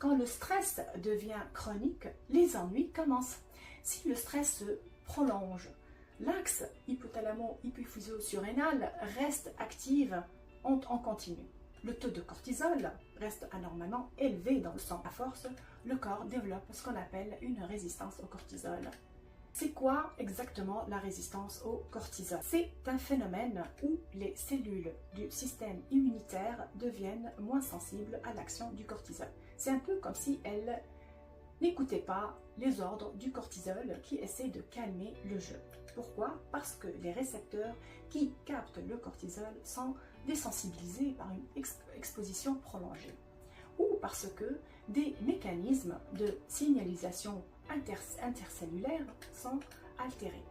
Quand le stress devient chronique, les ennuis commencent. Si le stress se prolonge, l'axe hypothalamo-hypophyso-surrénal reste active en continu. Le taux de cortisol reste anormalement élevé dans le sang. À force, le corps développe ce qu'on appelle une résistance au cortisol. C'est quoi exactement la résistance au cortisol? C'est un phénomène où les cellules du système immunitaire deviennent moins sensibles à l'action du cortisol. C'est un peu comme si elles n'écoutaient pas les ordres du cortisol qui essaie de calmer le jeu. Pourquoi? Parce que les récepteurs qui captent le cortisol sont désensibilisés par une exposition prolongée, ou parce que des mécanismes de signalisation intercellulaire sont altérés.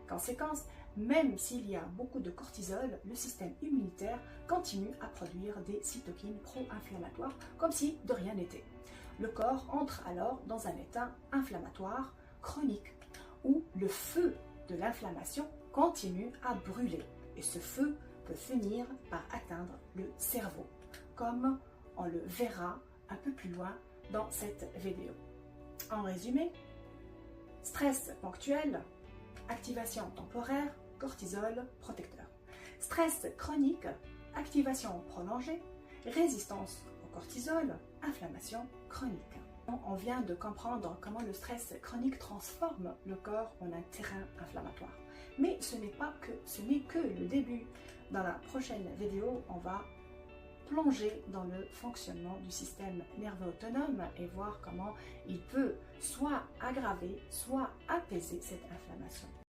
Conséquence, même s'il y a beaucoup de cortisol, le système immunitaire continue à produire des cytokines pro-inflammatoires comme si de rien n'était. Le corps entre alors dans un état inflammatoire chronique où le feu de l'inflammation continue à brûler et ce feu peut finir par atteindre le cerveau, comme on le verra un peu plus loin dans cette vidéo. En résumé, stress ponctuel, activation temporaire, cortisol protecteur. Stress chronique, activation prolongée, résistance au cortisol, inflammation chronique. On vient de comprendre comment le stress chronique transforme le corps en un terrain inflammatoire. Mais ce n'est que le début. Dans la prochaine vidéo, on va plonger dans le fonctionnement du système nerveux autonome et voir comment il peut soit aggraver, soit apaiser cette inflammation.